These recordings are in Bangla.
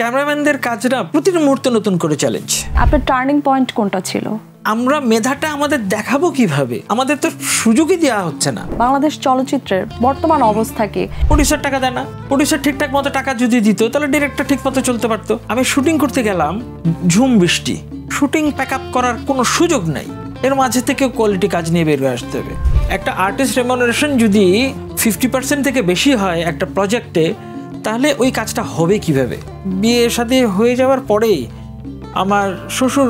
ক্যামেরাম্যানদের কাজটা প্রতিটা মুহূর্তে নতুন করে চ্যালেঞ্জ। আপনার টার্নিং পয়েন্ট কোনটা ছিল? আমরা মেধাটা আমাদের দেখাবো কিভাবে, আমাদের তো সুযোগই দেওয়া হচ্ছে না। বাংলাদেশ চলচ্চিত্রের বর্তমান অবস্থা কি? প্রডিউসার টাকা দেয় না। প্রডিউসার ঠিকঠাক মতো টাকা যদি দিত তাহলে ডিরেক্টর ঠিক মতো চলতে পারতো। আমি শুটিং করতে গেলাম, ঝুম বৃষ্টি, শুটিং প্যাক আপ করার কোনো সুযোগ নাই। এর মাঝে থেকে কোয়ালিটি কাজ নিয়ে বের হয়ে আসতে হবে। একটা আর্টিস্ট রেমুনারেশন যদি 50% থেকে বেশি হয় একটা প্রজেক্টে, তাহলে ওই কাজটা হবে কিভাবে? বিয়ে শাদী হয়ে যাওয়ার পরেই আমার শ্বশুর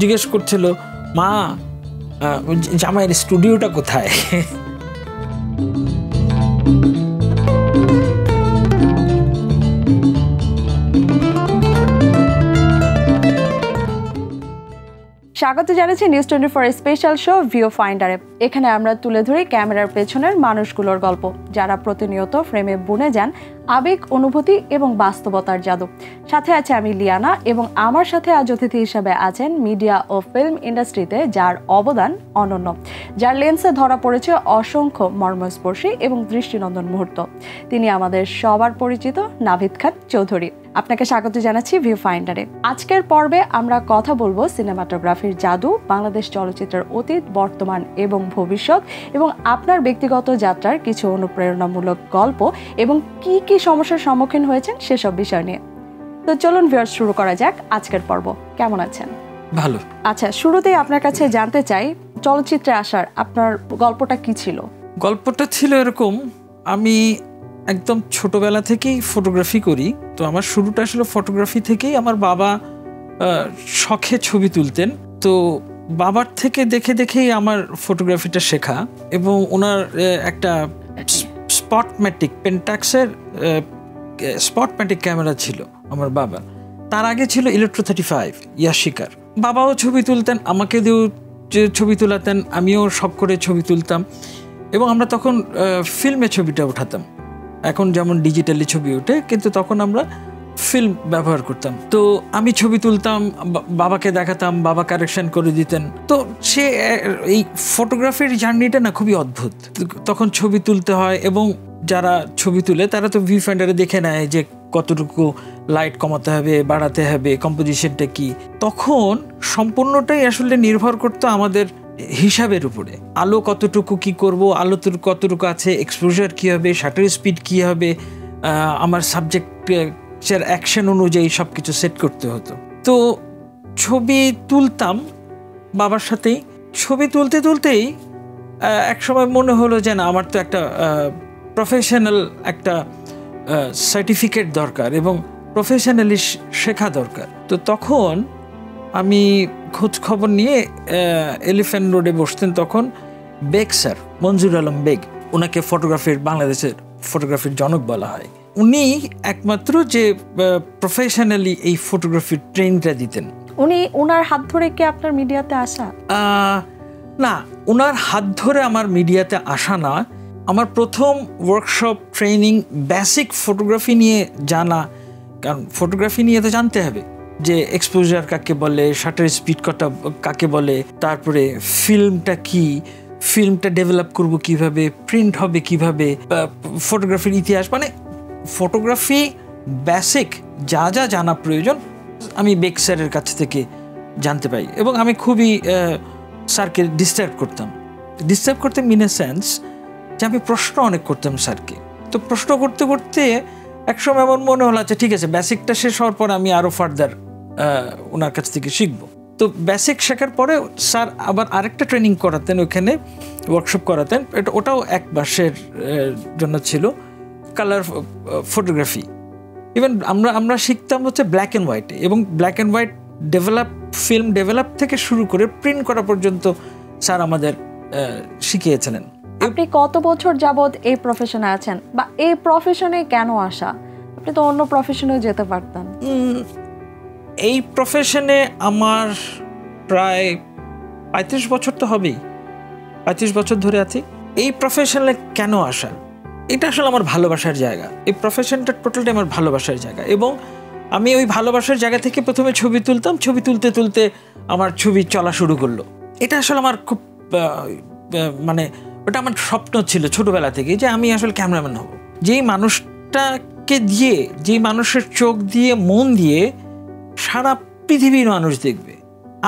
জিজ্ঞেস করছিল, মা জামাইয়ের স্টুডিওটা কোথায়? স্বাগত জানাচ্ছি নিউজ 24 স্পেশাল শো ভিউ ফাইন্ডারে। এখানে আমরা তুলে ধরি ক্যামেরার পেছনের মানুষগুলোর গল্প, যারা প্রতিনিয়ত ফ্রেমে বুনে যান আবেগ, অনুভূতি এবং বাস্তবতার জাদু। সাথে আছে আমি লিয়ানা, এবং আমার সাথে আজ অতিথি হিসেবে আছেন মিডিয়া ও ফিল্ম ইন্ডাস্ট্রিতে যার অবদান অনন্য, যার লেন্সে ধরা পড়েছে অসংখ্য মর্মস্পর্শী এবং দৃষ্টিনন্দন মুহূর্ত। তিনি আমাদের সবার পরিচিত নাভিদ খান চৌধুরী। আপনাকে স্বাগত জানাচ্ছি ভিউ ফাইন্ডারে। আজকের পর্বে আমরা কথা বলবো সিনেমাটোগ্রাফির জাদু, বাংলাদেশ চলচ্চিত্রের অতীত, বর্তমান এবং ভবিষ্যৎ, এবং আপনার ব্যক্তিগত যাত্রার কিছু অনুপ্রেরণামূলক গল্প এবং কি কি সমস্যার সম্মুখীন হয়েছেন সেসব বিষয় নিয়ে। তো চলুন ভিউয়ার্স, শুরু করা যাক আজকের পর্ব। কেমন আছেন? ভালো। আচ্ছা, শুরুতেই আপনার কাছে জানতে চাই, চলচ্চিত্রে আসার আপনার গল্পটা কি ছিল? গল্পটা ছিল এরকম, আমি একদম ছোটবেলা থেকেই ফটোগ্রাফি করি। তো আমার শুরুটা আসলে ফটোগ্রাফি থেকেই। আমার বাবা শখে ছবি তুলতেন, তো বাবার থেকে দেখে দেখেই আমার ফটোগ্রাফিটা শেখা। এবং ওনার একটা স্পটম্যাটিক পেন্টাক্সের স্পটম্যাটিক ক্যামেরা ছিল আমার বাবার। তার আগে ছিল ইলেকট্রো 35 ইয়াশিকার। বাবাও ছবি তুলতেন, আমাকে দিয়েও ছবি তোলাতেন, আমিও শখ করে ছবি তুলতাম। এবং আমরা তখন ফিল্মে ছবিটা উঠাতাম, এখন যেমন ডিজিটালি ছবি ওঠে, কিন্তু তখন আমরা ফিল্ম ব্যবহার করতাম। তো আমি ছবি তুলতাম, বাবাকে দেখাতাম, বাবা কারেকশন করে দিতেন। তো সে এই ফটোগ্রাফির জার্নিটা না খুবই অদ্ভুত। তখন ছবি তুলতে হয়, এবং যারা ছবি তুলে তারা তো ভিউ ফাইন্ডারে দেখে নেয় যে কতটুকু লাইট কমাতে হবে, বাড়াতে হবে, কম্পোজিশনটা কি। তখন সম্পূর্ণটাই আসলে নির্ভর করতো আমাদের হিসাবের উপরে। আলো কতটুকু কি করব, আলো কতটুকু আছে, এক্সপোজার কী হবে, শাটার স্পিড কী হবে, আমার সাবজেক্টের অ্যাকশন অনুযায়ী সব কিছু সেট করতে হতো। তো ছবি তুলতাম বাবার সাথেই। ছবি তুলতে তুলতেই একসময় মনে হলো যে না, আমার তো একটা প্রফেশনাল একটা সার্টিফিকেট দরকার এবং প্রফেশনালি শেখা দরকার। তো তখন আমি খোঁজ খবর নিয়ে এলিফ্যান্ট রোডে বসতেন তখন বেগ স্যার, মঞ্জুর আলম বেগ। ওনাকে ফটোগ্রাফির, বাংলাদেশের ফটোগ্রাফির জনক বলা হয়। উনি একমাত্র যে প্রফেশনালি এই ফটোগ্রাফির ট্রেনিংটা দিতেন। ওনার হাত ধরে কি আপনার মিডিয়াতে আসা? না, ওনার হাত ধরে আমার মিডিয়াতে আসা না। আমার প্রথম ওয়ার্কশপ, ট্রেনিং, বেসিক ফটোগ্রাফি নিয়ে জানা। কারণ ফটোগ্রাফি নিয়ে তো জানতে হবে যে এক্সপোজার কাকে বলে, শাটার স্পিড কটা কাকে বলে, তারপরে ফিল্মটা কি, ফিল্মটা ডেভেলপ করব কিভাবে, প্রিন্ট হবে কিভাবে, ফটোগ্রাফির ইতিহাস, মানে ফটোগ্রাফি বেসিক যা যা জানা প্রয়োজন আমি বেগ স্যারের কাছ থেকে জানতে পাই। এবং আমি খুবই স্যারকে ডিস্টার্ব করতাম ইন এ সেন্স যে আমি প্রশ্ন অনেক করতাম স্যারকে। তো প্রশ্ন করতে করতে একসময় এমন মনে হলো, আচ্ছা ঠিক আছে, বেসিকটা শেষ হওয়ার পর আমি আরও ফার্দার ওনার কাছ থেকে শিখবো। তো বেসিক শেখার পরে স্যার আবার আরেকটা ট্রেনিং করাতেন, ওখানে ওয়ার্কশপ করাতেন। ওটাও 1 মাসের জন্য ছিল, কালার ফটোগ্রাফি। ইভেন আমরা শিখতাম হচ্ছে ব্ল্যাক অ্যান্ড হোয়াইটে, এবং black and white film develop থেকে শুরু করে প্রিন্ট করা পর্যন্ত স্যার আমাদের শিখিয়েছিলেন। আপনি কত বছর যাবত এই প্রফেশনে আছেন, বা এই প্রফেশনে কেন আসা? আপনি তো অন্য প্রফেশনেও যেতে পারতেন। এই প্রফেশনে আমার প্রায় 35 বছর তো হবেই, 35 বছর ধরে আছি। এই প্রফেশনে কেন আসা, এটা আসলে আমার ভালোবাসার জায়গা। এই প্রফেশনটা টোটালটা আমার ভালোবাসার জায়গা, এবং আমি ওই ভালোবাসার জায়গা থেকে প্রথমে ছবি তুলতাম। ছবি তুলতে তুলতে আমার ছবি চলা শুরু করলো। এটা আসলে আমার খুব মানে ওটা আমার স্বপ্ন ছিল ছোটবেলা থেকে, যে আমি আসলে ক্যামেরাম্যান হব। যেই মানুষটা আমাকে দিয়ে, যে মানুষের চোখ দিয়ে মন দিয়ে সারা পৃথিবীর মানুষ দেখবে,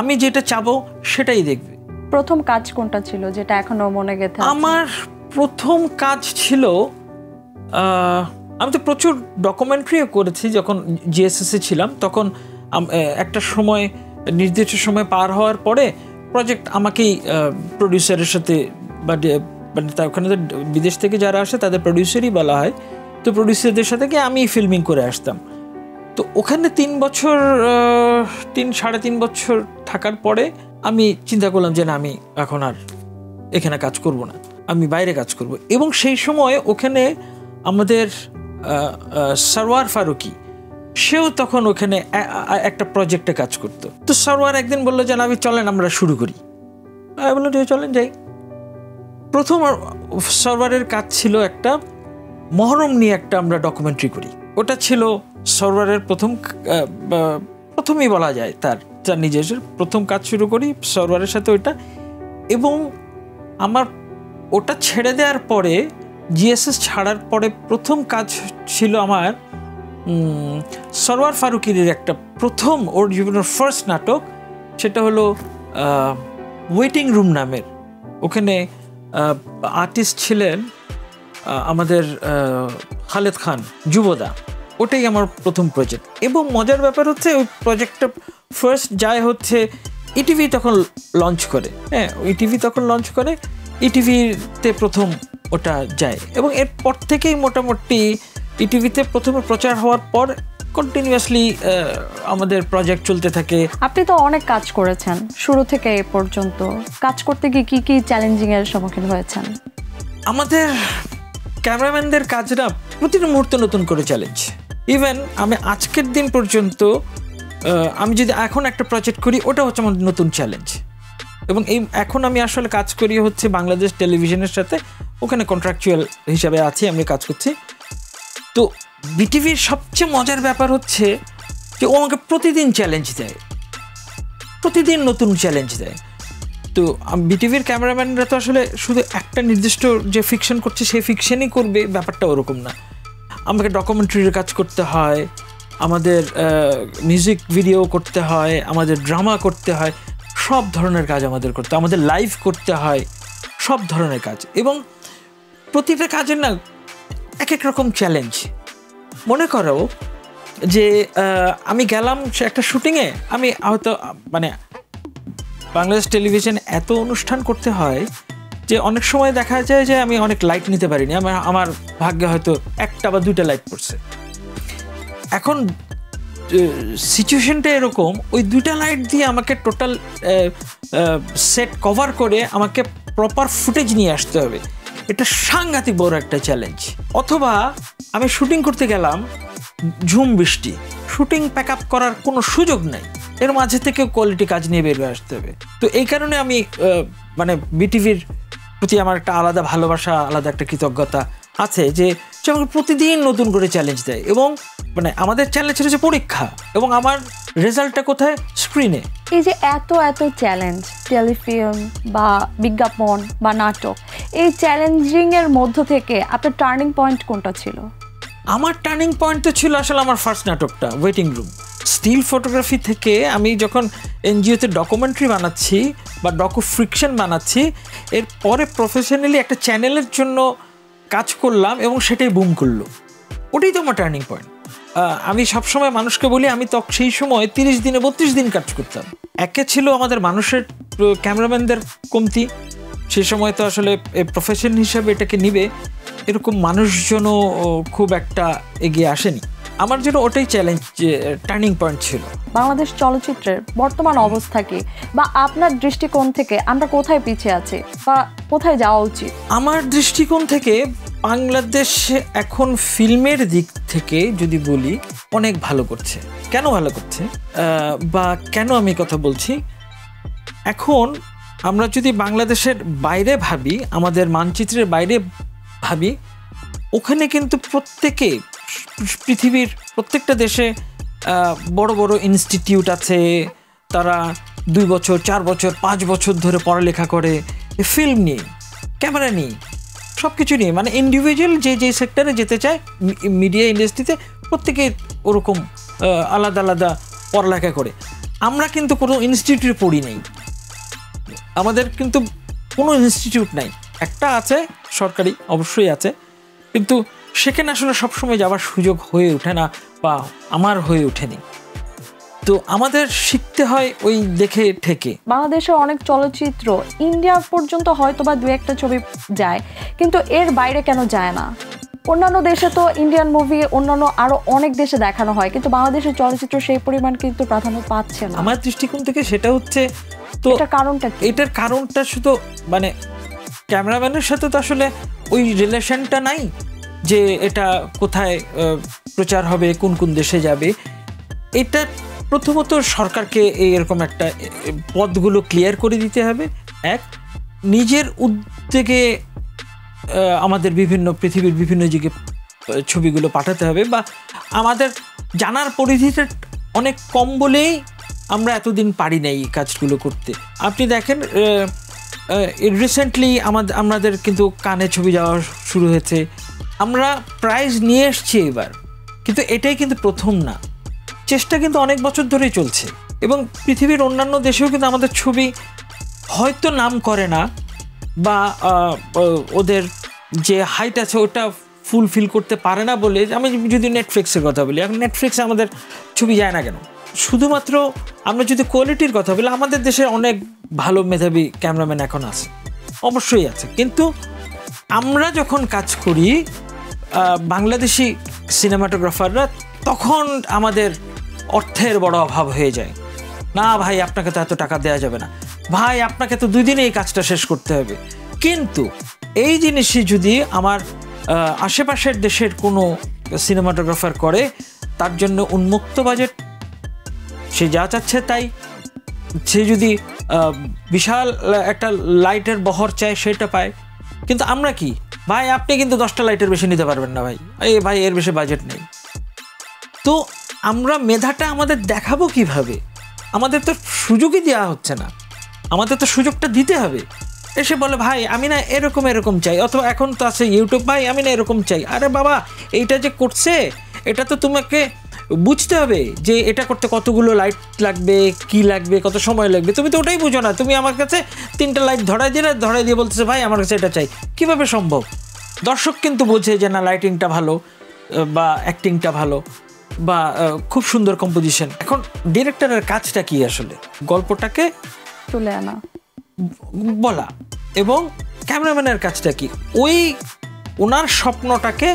আমি যেটা চাবো সেটাই দেখবে। প্রথম কাজ কোনটা ছিল যেটা এখনো মনে গেঁথে আছে? আমার প্রথম কাজ ছিল, আমি তো প্রচুর ডকুমেন্টারিও করেছি যখন জিএসএসে ছিলাম। তখন একটা সময়, নির্দিষ্ট সময় পার হওয়ার পরে প্রজেক্ট আমাকেই প্রডিউসারের সাথে বা ওখানে তো বিদেশ থেকে যারা আসে তাদের প্রডিউসারই বলা হয়, তো প্রডিউসারদের সাথে গিয়ে আমি ফিল্মিং করে আসতাম। তো ওখানে 3.5 বছর থাকার পরে আমি চিন্তা করলাম যে না, আমি এখন আর এখানে কাজ করব না, আমি বাইরে কাজ করব। এবং সেই সময় ওখানে আমাদের সরওয়ার ফারুকি, সেও তখন ওখানে একটা প্রজেক্টে কাজ করতো। তো সরওয়ার একদিন বললো যে আমি চলেন আমরা শুরু করি। আমি বললাম চলেন যাই। প্রথম সরওয়ারের কাজ ছিল একটা মহরম নিয়ে একটা আমরা ডকুমেন্টারি করি। ওটা ছিল সরওয়ারের প্রথমেই বলা যায় তার নিজের প্রথম কাজ শুরু করি সরওয়ারের সাথে ওইটা। এবং আমার ওটা ছেড়ে দেওয়ার পরে, জিএসএস ছাড়ার পরে প্রথম কাজ ছিল আমার সরওয়ার ফারুকির একটা প্রথম, ওর জীবনের ফার্স্ট নাটক, সেটা হলো ওয়েটিং রুম নামের। ওখানে আর্টিস্ট ছিলেন আমাদের খালেদ খান যুবদা। ওটাই আমার প্রথম প্রজেক্ট। এবং মজার ব্যাপার হচ্ছে ওই প্রজেক্টটা ফার্স্ট যায় হচ্ছে ইটিভি তখন লঞ্চ করে। হ্যাঁ, ইটিভি তখন লঞ্চ করে, ইটিভিতে প্রথম ওটা যায়। এবং এরপর থেকেই মোটামুটি ইটিভিতে প্রথমে প্রচার হওয়ার পর কন্টিনিউয়াসলি আমাদের প্রজেক্ট চলতে থাকে। আপনি তো অনেক কাজ করেছেন শুরু থেকে এ পর্যন্ত। কাজ করতে গিয়ে কি কি চ্যালেঞ্জিং এর সম্মুখীন হয়েছেন? আমাদের ক্যামেরাম্যানদের কাজটা প্রতিটা মুহূর্তে নতুন করে চ্যালেঞ্জ। ইভেন আমি আজকের দিন পর্যন্ত, আমি যদি এখন একটা প্রজেক্ট করি, ওটা হচ্ছে আমার নতুন চ্যালেঞ্জ। এবং এখন আমি আসলে কাজ করি হচ্ছে বাংলাদেশ টেলিভিশনের সাথে, ওখানে কন্ট্রাকচুয়াল হিসাবে আছি, আমি কাজ করছি। তো বিটিভির সবচেয়ে মজার ব্যাপার হচ্ছে যে ও আমাকে প্রতিদিন চ্যালেঞ্জ দেয়, প্রতিদিন নতুন চ্যালেঞ্জ দেয়। তো বিটিভির ক্যামেরাম্যানরা তো আসলে শুধু একটা নির্দিষ্ট যে ফিকশন করছে সেই ফিকশনই করবে, ব্যাপারটা ওরকম না। আমাকে ডকুমেন্টারির কাজ করতে হয়, আমাদের মিউজিক ভিডিও করতে হয়, আমাদের ড্রামা করতে হয়, সব ধরনের কাজ আমাদের করতে হয়, আমাদের লাইভ করতে হয়, সব ধরনের কাজ। এবং প্রতিটা কাজের না এক এক রকম চ্যালেঞ্জ। মনে করো যে আমি গেলাম একটা শুটিংয়ে, আমি হয়তো মানে বাংলাদেশ টেলিভিশন এত অনুষ্ঠান করতে হয় যে অনেক সময় দেখা যায় যে আমি অনেক লাইট নিতে পারিনি, আমার ভাগ্যে হয়তো 1টা বা 2টা লাইট পড়ছে। এখন সিচুয়েশনটা এরকম, ওই 2টা লাইট দিয়ে আমাকে টোটাল সেট কভার করে আমাকে প্রপার ফুটেজ নিয়ে আসতে হবে। এটা সাংঘাতিক বড় একটা চ্যালেঞ্জ। অথবা আমি শুটিং করতে গেলাম, ঝুম বৃষ্টি, শুটিং প্যাক আপ করার কোনো সুযোগ নাই, এর মাঝে থেকে কোয়ালিটি কাজ নিয়ে বের হয়ে আসতে হবে। তো এই কারণে আমি মানে বিটিভির প্রতি আমার একটা আলাদা ভালোবাসা, আলাদা একটা কৃতজ্ঞতা আছে যে আমাকে প্রতিদিন নতুন করে চ্যালেঞ্জ দেয়। এবং মানে আমাদের চ্যালেঞ্জ হচ্ছে পরীক্ষা, এবং আমার রেজাল্টটা কোথায়? স্ক্রিনে। এই যে এত এত চ্যালেঞ্জ, টেলিফিল্ম বা বিজ্ঞাপন বা নাটক, এই চ্যালেঞ্জিংয়ের মধ্য থেকে আপনার টার্নিং পয়েন্ট কোনটা ছিল? আমার টার্নিং পয়েন্ট তো ছিল আসলে আমার ফার্স্ট নাটকটা ওয়েটিং রুম। স্টিল ফটোগ্রাফি থেকে আমি যখন এনজিওতে ডকুমেন্টারি বানাচ্ছি বা ডকু ফিকশন বানাচ্ছি, এরপরে প্রফেশনালি একটা চ্যানেলের জন্য কাজ করলাম এবং সেটাই বুম করলো। ওটাই তো আমার টার্নিং পয়েন্ট। আমি সবসময় মানুষকে বলি, আমি তো সেই সময় 30 দিনে 32 দিন কাজ করতাম। একে ছিল আমাদের মানুষের, ক্যামেরাম্যানদের কমতি, সেই সময় তো আসলে প্রফেশন হিসাবে এটাকে নিবে এরকম মানুষজনও খুব একটা এগিয়ে আসেনি। আমার জন্য ওটাই চ্যালেঞ্জ, টার্নিং পয়েন্ট ছিল। বাংলাদেশ চলচ্চিত্রের বর্তমান অবস্থা কি, বা আপনার দৃষ্টিকোণ থেকে আমরা কোথায় পিছিয়ে আছি বা কোথায় যাওয়া উচিত? আমার দৃষ্টিকোণ থেকে বাংলাদেশ এখন ফিল্মের দিক থেকে যদি বলি অনেক ভালো করছে। কেন ভালো করছে বা কেন আমি কথা বলছি, এখন আমরা যদি বাংলাদেশের বাইরে ভাবি, আমাদের মানচিত্রের বাইরে ভাবি, ওখানে কিন্তু প্রত্যেকে, পৃথিবীর প্রত্যেকটা দেশে বড় বড় ইনস্টিটিউট আছে, তারা 2 বছর 4 বছর 5 বছর ধরে পড়ালেখা করে ফিল্ম নিয়ে, ক্যামেরা নিয়ে, সব কিছু নিয়ে, মানে ইন্ডিভিজুয়াল যে সেক্টরে যেতে চায় মিডিয়া ইন্ডাস্ট্রিতে, প্রত্যেকে ওরকম আলাদা আলাদা পড়ালেখা করে। আমরা কিন্তু কোনো ইনস্টিটিউটে পড়ি নেই, আমাদের কিন্তু কোনো ইনস্টিটিউট নাই। একটা আছে সরকারি, অবশ্যই আছে, কিন্তু সেখানে আসলে সবসময় যাওয়ার সুযোগ হয়ে ওঠে না, বা আমার হয়ে ওঠেনি। তো আমাদের শিখতে হয় ওই দেখে ঠেকে। বাংলাদেশে অনেক চলচ্চিত্র ইন্ডিয়া পর্যন্ত হয়তো বা 2-1টা ছবি যায়, কিন্তু এর বাইরে কেন যায় না? অন্যান্য দেশে তো ইন্ডিয়ান মুভি অন্যান্য আরো অনেক দেশে দেখানো হয়, কিন্তু বাংলাদেশের চলচ্চিত্র সেই পরিমাণ কিন্তু প্রাধান্য পাচ্ছে না। আমার দৃষ্টিকোণ থেকে সেটা হচ্ছে, তো এটার কারণটা কি? এটার কারণটা শুধু মানে ক্যামেরাম্যানের সাথে তো আসলে ওই রিলেশনটা নাই যে এটা কোথায় প্রচার হবে, কোন কোন দেশে যাবে। এটা প্রথমত সরকারকে এরকম একটা পথগুলো ক্লিয়ার করে দিতে হবে। এক, নিজের উদ্যোগে আমাদের বিভিন্ন পৃথিবীর বিভিন্ন দিকে ছবিগুলো পাঠাতে হবে, বা আমাদের জানার পরিধিটা অনেক কম বলেই আমরা এতদিন পারি না এই কাজগুলো করতে। আপনি দেখেন রিসেন্টলি আমাদের কিন্তু কানে ছবি যাওয়া শুরু হয়েছে, আমরা প্রাইজ নিয়ে এসছি এবার, কিন্তু এটাই কিন্তু প্রথম না, চেষ্টা কিন্তু অনেক বছর ধরেই চলছে। এবং পৃথিবীর অন্যান্য দেশেও কিন্তু আমাদের ছবি হয়তো নাম করে না, বা ওদের যে হাইট আছে ওটা ফুলফিল করতে পারে না বলে। আমি যদি নেটফ্লিক্সের কথা বলি, এখন নেটফ্লিক্সে আমাদের ছবি যায় না কেন? শুধুমাত্র আমরা যদি কোয়ালিটির কথা বলি, আমাদের দেশে অনেক ভালো মেধাবী ক্যামেরাম্যান এখন আছে, অবশ্যই আছে, কিন্তু আমরা যখন কাজ করি বাংলাদেশি সিনেমাটোগ্রাফাররা, তখন আমাদের অর্থের বড় অভাব হয়ে যায়। না ভাই, আপনাকে তো এত টাকা দেওয়া যাবে না, ভাই আপনাকে তো 2 দিনে এই কাজটা শেষ করতে হবে। কিন্তু এই জিনিসই যদি আমার আশেপাশের দেশের কোনো সিনেমাটোগ্রাফার করে, তার জন্য উন্মুক্ত বাজেট, সে যা চাচ্ছে তাই, সে যদি বিশাল একটা লাইটের বহর চায় সেটা পায়। কিন্তু আমরা কি ভাই, আপনি কিন্তু 10টা লাইটের বেশি নিতে পারবেন না ভাই, ভাই এর বেশি বাজেট নেই। তো আমরা মেধাটা আমাদের দেখাবো কিভাবে? আমাদের তো সুযোগই দেওয়া হচ্ছে না, আমাদের তো সুযোগটা দিতে হবে। এসে বলে ভাই আমি না এরকম চাই, অথবা এখন তো আছে ইউটিউব, ভাই আমি না এরকম চাই। আরে বাবা, এইটা যে করছে এটা তো তোমাকে বুঝতে হবে যে এটা করতে কতগুলো লাইট লাগবে, কি লাগবে, কত সময় লাগবে। তুমি তো ওটাই বুঝো না, তুমি আমার কাছে 3টা লাইট ধরাই দিয়ে বলতেছে ভাই আমার কাছে এটা চাই। কিভাবে সম্ভব? দর্শক কিন্তু বোঝে যে না, লাইটিংটা ভালো, বা অ্যাক্টিংটা ভালো, বা খুব সুন্দর কম্পোজিশন। এখন ডিরেক্টরের কাজটা কি আসলে? গল্পটাকে তুলে আনা, বলা। এবং ক্যামেরাম্যানের কাজটা কি? ওনার স্বপ্নটাকে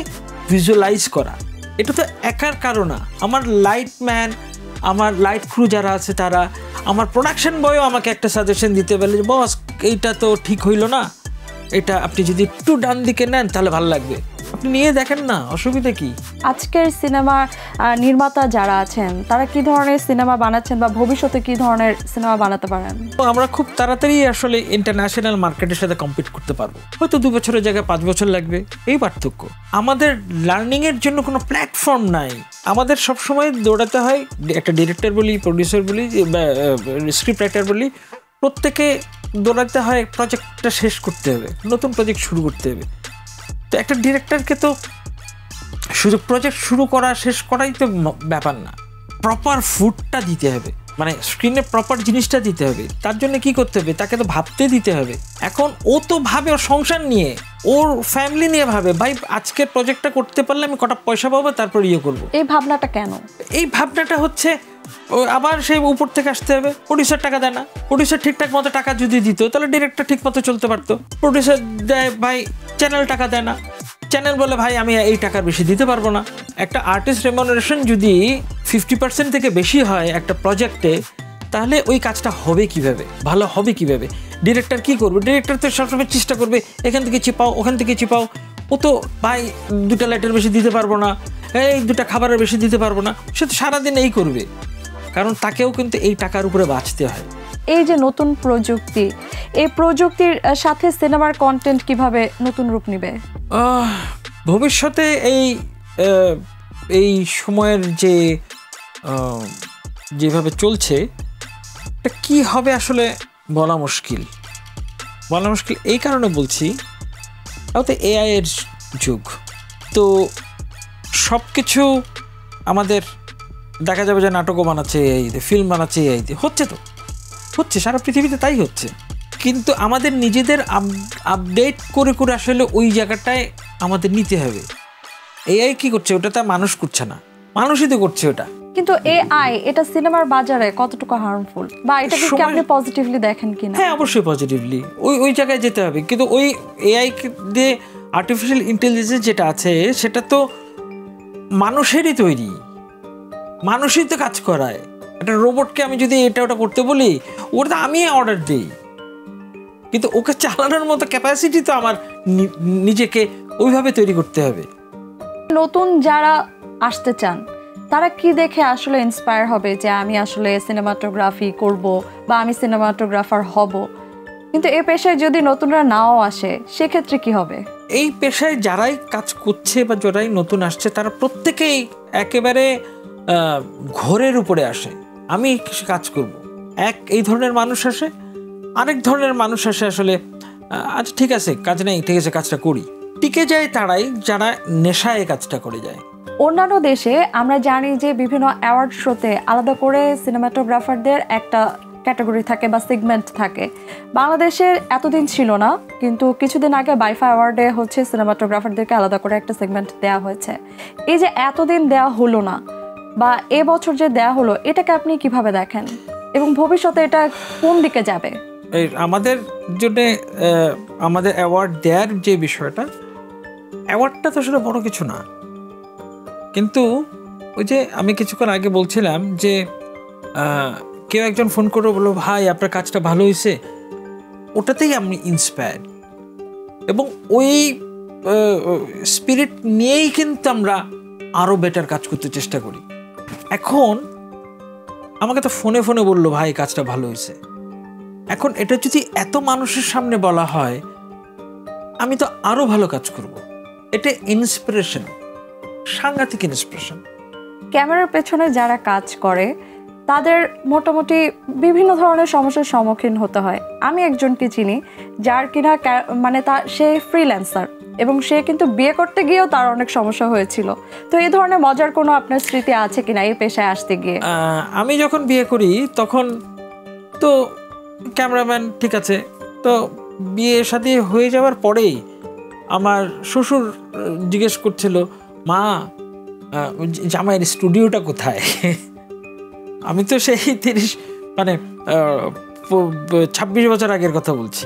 ভিজুয়ালাইজ করা। এটা তো একার কারণ না, আমার লাইটম্যান, আমার লাইট ক্রু যারা আছে তারা, আমার প্রোডাকশন বয়ও আমাকে একটা সাজেশন দিতে পারলে যে বস এইটা তো ঠিক হইল না, এটা আপনি যদি একটু ডান দিকে নেন তাহলে ভালো লাগবে। আপনি নিয়ে দেখেন না, অসুবিধা কি? আজকের সিনেমা নির্মাতা যারা আছেন তারা কি ধরনের সিনেমা বানাচ্ছেন, বা ভবিষ্যতে কি ধরনের সিনেমা বানাতে পারেন? আমরা খুব তাড়াতাড়ি আসলে ইন্টারন্যাশনাল মার্কেটের সাথে কম্পিট করতে পারবো। হয়তো 2 বছরের জায়গায় 5 বছর লাগবে, এই পার্থক্য। আমাদের লার্নিং এর জন্য কোনো প্ল্যাটফর্ম নাই, আমাদের সবসময় দৌড়াতে হয়। একটা ডিরেক্টর বলি, প্রডিউসার বলি, স্ক্রিপ্ট রাইটার বলি, প্রত্যেকে দৌড়াতে হয় প্রজেক্টটা শেষ করতে হবে, নতুন প্রজেক্ট শুরু করতে হবে। তো একটা ডিরেক্টরকে তো শুধু প্রজেক্ট শুরু করা শেষ করাই তো ব্যাপার না, প্রপার ফুডটা দিতে হবে, মানে স্ক্রিনে প্রপার জিনিসটা দিতে হবে। তার জন্য কি করতে হবে? তাকে তো ভাবতে দিতে হবে। এখন ও তো ভাবে ওর সংসার নিয়ে, ওর ফ্যামিলি নিয়ে ভাবে, ভাই আজকের প্রজেক্টটা করতে পারলে আমি কটা পয়সা পাবো, তারপর করবো। এই ভাবনাটা কেন? এই ভাবনাটা হচ্ছে আবার সেই উপর থেকে আসতে হবে। প্রডিউসার টাকা দেয় না, প্রডিউসার ঠিকঠাক মতো টাকা যদি দিত তাহলে ডিরেক্টর ঠিক মতো চলতে পারতো। প্রডিউসার দেয় ভাই, চ্যানেল টাকা দেয় না, চ্যানেল বলে ভাই আমি এই টাকার বেশি দিতে পারবো না। একটা আর্টিস্ট রেমুনারেশন যদি 50% থেকে বেশি হয় একটা প্রজেক্টে, তাহলে ওই কাজটা হবে কিভাবে, ভালো হবে কিভাবে? ডিরেক্টর কি করবে? ডিরেক্টর তো সবসময় চেষ্টা করবে এখান থেকে চিপাও, ওখান থেকে চিপাও। ও তো ভাই 2টা লাইটের বেশি দিতে পারবো না, এই 2টা খাবারের বেশি দিতে পারবো না, সে তো সারাদিন এই করবে, কারণ তাকেও কিন্তু এই টাকার উপরে বাঁচতে হয়। এই যে নতুন প্রযুক্তি, এই প্রযুক্তির সাথে সিনেমার কন্টেন্ট কিভাবে নতুন রূপ নেবে ভবিষ্যতে? এই সময়ের যেভাবে চলছে, এটা কি হবে আসলে বলা মুশকিল। এই কারণে বলছি, তো এআই এর যুগ, তো সব কিছু আমাদের দেখা যাবে যে নাটকও বানাচ্ছে এআই দিয়ে, ফিল্ম বানাচ্ছে এআই দিয়ে, হচ্ছে সারা পৃথিবীতে তাই হচ্ছে। কিন্তু আমাদের নিজেদের আপডেট করে করে আসলে ওই জায়গাটায় আমাদের নিতে হবে। এআই কি করছে, ওটা তো মানুষ করছে না, মানুষই তো করছে ওটা। কিন্তু এআই এটা সিনেমার বাজারে কতটুকু হার্মফুল, বা এটাকে কি আপনি পজিটিভলি দেখেন কিনা? হ্যাঁ, অবশ্যই পজিটিভলি, ওই জায়গায় যেতে হবে। কিন্তু ওই এআই দিয়ে আর্টিফিশিয়াল ইন্টেলিজেন্স যেটা আছে সেটা তো মানুষেরই তৈরি, মানুষই তো কাজ করায়। একটা রোবটকে আমি যদি এটা ওটা করতে বলি, ওটা তো আমি অর্ডার দিই, কিন্তু ওকে চালানোর মতো ক্যাপাসিটি তো আমার নিজেকে ওইভাবে তৈরি করতে হবে। নতুন যারা আসতে চান তারা কি দেখে আসলে ইন্সপায়ার হবে যে আমি আসলে সিনেমাটোগ্রাফি করব বা আমি সিনেমাটোগ্রাফার হব? কিন্তু এই পেশায় যদি নতুনরা নাও আসে সেক্ষেত্রে কি হবে? এই পেশায় যারাই কাজ করছে বা যারাই নতুন আসছে তারা প্রত্যেকেই একেবারে ঘোরের উপরে আসে, আমি কাজ করব। এই ধরনের মানুষ আসে, আরেক ধরনের মানুষ আসে আসলে আচ্ছা ঠিক আছে কাজ নেই, ঠিক আছে কাজটা করি। টিকে যায় তারাই যারা নেশায় কাজটা করে যায়। অন্যান্য দেশে আমরা জানি যে বিভিন্ন অ্যাওয়ার্ড শোতে আলাদা করে সিনেমাটোগ্রাফারদের একটা ক্যাটাগরি থাকে বা সেগমেন্ট থাকে। বাংলাদেশের এতদিন ছিল না, কিন্তু কিছুদিন আগে বাইফা অ্যাওয়ার্ডে হচ্ছে সিনেমাটোগ্রাফারদেরকে আলাদা করে একটা সেগমেন্ট দেওয়া হয়েছে। এই যে এতদিন দেওয়া হলো না বা এবছর যে দেওয়া হলো, এটাকে আপনি কিভাবে দেখেন এবং ভবিষ্যতে এটা কোন দিকে যাবে? আমাদের জন্য আমাদের অ্যাওয়ার্ড দেওয়ার যে বিষয়টা, অ্যাওয়ার্ডটা তো আসলে বড় কিছু না, কিন্তু ওই যে আমি কিছুক্ষণ আগে বলছিলাম যে কেউ একজন ফোন করে বললো ভাই আপনার কাজটা ভালো হয়েছে, ওটাতেই আমি ইন্সপায়ার্ড, এবং ওই স্পিরিট নিয়েই কিন্তু আমরা আরও বেটার কাজ করতে চেষ্টা করি। এখন আমাকে তো ফোনে ফোনে বললো ভাই কাজটা ভালো হয়েছে, এখন এটা যদি এত মানুষের সামনে বলা হয় আমি তো আরও ভালো কাজ করব। এটা ইন্সপিরেশন, সাংঘাতিক ইন্সপিরেশন। ক্যামেরার পেছনে যারা কাজ করে তাদের মোটামুটি বিভিন্ন ধরনের সমস্যার সম্মুখীন হতে হয়। আমি একজনকে চিনি যার কিনা মানে সে ফ্রিল্যান্সার, এবং সে কিন্তু বিয়ে করতে গিয়েও তার অনেক সমস্যা হয়েছিল। তো এই ধরনের মজার কোনো আপনার স্মৃতি আছে কিনা এই পেশায় আসতে গিয়ে? আমি যখন বিয়ে করি তখন তো ক্যামেরাম্যান ঠিক আছে, তো বিয়ে শাদী হয়ে যাওয়ার পরেই আমার শ্বশুর জিজ্ঞেস করছিল মা জামাইয়ের স্টুডিওটা কোথায়। আমি তো সেই 26 বছর আগের কথা বলছি।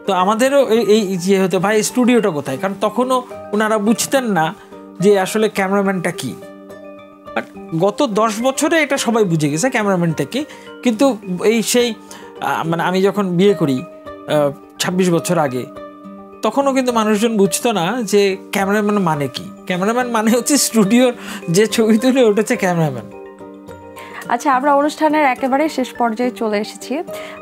তো আমাদেরও এই যে হতো ভাই স্টুডিওটা কোথায়, কারণ তখনও ওনারা বুঝতেন না যে আসলে ক্যামেরাম্যানটা কি। বাট গত 10 বছরে এটা সবাই বুঝে গেছে ক্যামেরাম্যানটা কি। কিন্তু মানে আমি যখন বিয়ে করি 26 বছর আগে, তখনও কিন্তু মানুষজন বুঝতো না যে ক্যামেরাম্যান মানে কি। ক্যামেরাম্যান মানে হচ্ছে স্টুডিওর যে ছবি তুলে ওটা হচ্ছে ক্যামেরাম্যান। আচ্ছা, আমরা অনুষ্ঠানের একেবারে শেষ পর্যায়ে চলে এসেছি।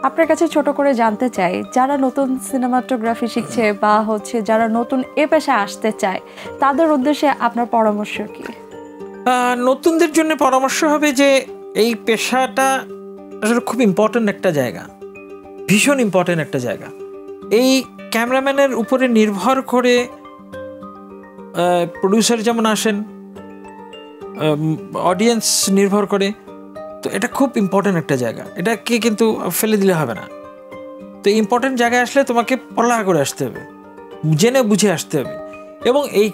আপনার কাছে ছোট করে জানতে চাই, যারা নতুন সিনেমাটোগ্রাফি শিখছে বা হচ্ছে যারা নতুন এ পেশায় আসতে চায় তাদের উদ্দেশ্যে আপনার পরামর্শ কি? নতুনদের জন্য পরামর্শ হবে যে এই পেশাটা আসলে খুব ইম্পর্ট্যান্ট একটা জায়গা, ভীষণ ইম্পর্ট্যান্ট একটা জায়গা। এই ক্যামেরাম্যানের উপরে নির্ভর করে প্রডিউসার যেমন আসেন, অডিয়েন্স নির্ভর করে, তো এটা খুব ইম্পর্ট্যান্ট একটা জায়গা, এটাকে কিন্তু ফেলে দিলে হবে না। তো ইম্পর্ট্যান্ট জায়গায় আসলে তোমাকে পড়ালেখা করে আসতে হবে, জেনে বুঝে আসতে হবে, এবং এই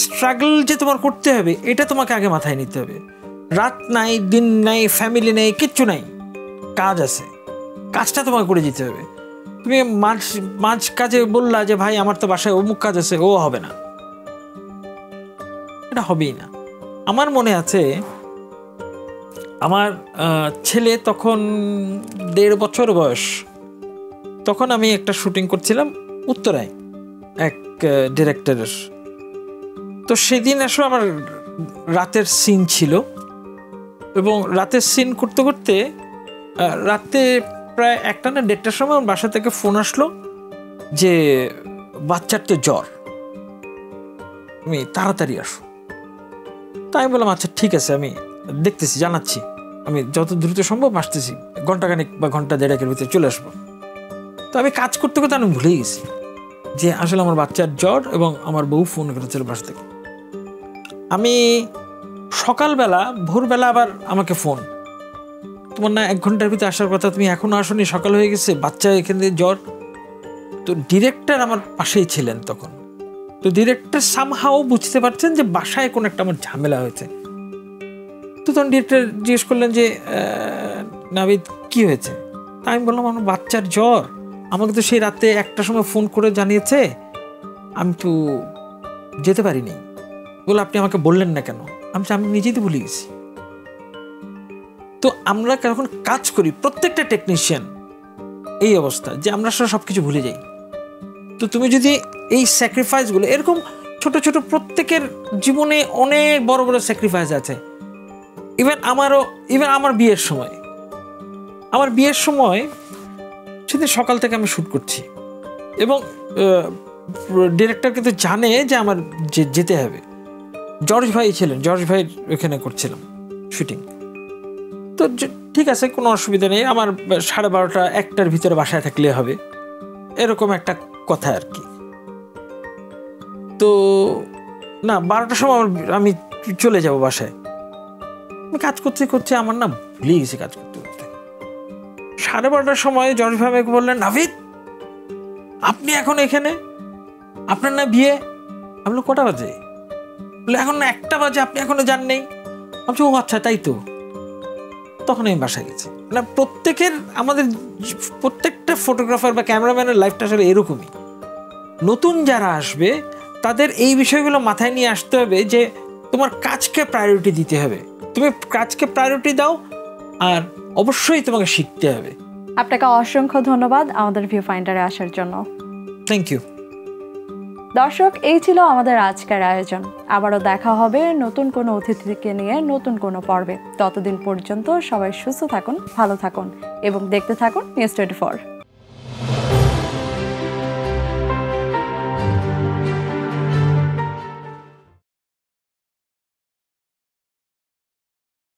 স্ট্রাগল যে তোমার করতে হবে এটা তোমাকে আগে মাথায় নিতে হবে। রাত নাই, দিন নাই, ফ্যামিলি নেই, কিচ্ছু নাই, কাজ আছে, কাজটা তোমাকে করে যেতে হবে। তুমি মাঝ কাজে বললা যে ভাই আমার তো বাসায় অমুক কাজ আছে, ও হবে না, এটা হবেই না। আমার মনে আছে আমার ছেলে তখন 1.5 বছর বয়স, তখন আমি একটা শুটিং করছিলাম উত্তরায় এক ডিরেক্টরের। তো সেদিন আসলে আমার রাতের সিন ছিল, এবং রাতের সিন করতে করতে রাতে প্রায় 1টা না 1:30টার সময় আমার বাসা থেকে ফোন আসলো যে বাচ্চার তো জ্বর, তুমি তাড়াতাড়ি আসো। তাই বললাম আচ্ছা ঠিক আছে, আমি দেখতেছি, জানাচ্ছি, আমি যত দ্রুত সম্ভব আসতেছি, ঘন্টাখানেক বা ঘন্টা 1.5-এর ভিতরে চলে আসবো। তো আমি কাজ করতে করতে আমি ভুলে গেছি, যে আসলে আমার বাচ্চার জ্বর এবং আমার বউ ফোন করেছিল বাসা থেকে। আমি সকালবেলা ভোরবেলা আবার আমাকে ফোন, তোমার না 1 ঘন্টার ভিতরে আসার কথা, তুমি এখনো আসোনি, সকাল হয়ে গেছে, বাচ্চা এখানে জ্বর। তো ডিরেক্টর আমার পাশেই ছিলেন তখন। তো ডিরেক্টর সামহাও বুঝতে পারছেন যে বাসায় কোনো একটা আমার ঝামেলা হয়েছে। তো তখন ডিরেক্টর জিজ্ঞেস করলেন যে নাবিদ কি হয়েছে? তা আমি বললাম আমার বাচ্চার জ্বর, আমাকে তো সেই রাতে 1টার সময় ফোন করে জানিয়েছে, আমি তো যেতে পারিনি। বলে আপনি আমাকে বললেন না কেন? আমি নিজেই তো ভুলে গেছি। তো আমরা যখন কাজ করি প্রত্যেকটা টেকনিশিয়ান এই অবস্থা যে আমরা আসলে সবকিছু ভুলে যাই। তো তুমি যদি এই স্যাক্রিফাইসগুলো এরকম ছোট ছোট, প্রত্যেকের জীবনে অনেক বড় বড় স্যাক্রিফাইস আছে। ইভেন আমার বিয়ের সময় সেদিন সকাল থেকে আমি শ্যুট করছি এবং ডিরেক্টর কিন্তু জানে যে আমার যেতে হবে। জর্জ ভাই ছিলেন, জর্জ ভাই ওখানে করছিলাম শুটিং। তো ঠিক আছে, কোনো অসুবিধা নেই, আমার 12:30 1টার ভিতরে বাসায় থাকলে হবে, এরকম একটা কথা আর কি। তো না 12টার সময় আমি চলে যাব বাসায়। আমি কাজ করতে আমার না ভুলে গেছি কাজ করতে। 12:30টার সময় জর্জ ভাই আমাকে বললেন, নাভিদ আপনি এখন এখানে, আপনার না বিয়ে? আমি বললাম কটা বাজে? বলে এখন না 1টা বাজে, আপনি এখনো যান নেই? আমি ও আচ্ছা তাই তো। তখন আমি বাসায় গেছি। মানে আমাদের প্রত্যেকটা ফটোগ্রাফার বা ক্যামেরাম্যানের লাইফটা আসলে এরকমই। নতুন যারা আসবে তাদের এই বিষয়গুলো মাথায় নিয়ে আসতে হবে যে তোমার কাজকে প্রায়োরিটি দিতে হবে, তুমি কাজকে প্রায়োরিটি দাও, আর অবশ্যই তোমাকে শিখতে হবে। আপনাকে অসংখ্য ধন্যবাদ আমাদের ভিউ ফাইন্ডারে আসার জন্য। Thank you. দর্শক, এই ছিল আমাদের আজকের আয়োজন। আবারও দেখা হবে নতুন কোনো অতিথিকে নিয়ে নতুন কোনো পর্বে। ততদিন পর্যন্ত সবাই সুস্থ থাকুন, ভালো থাকুন এবং দেখতে থাকুন News 24।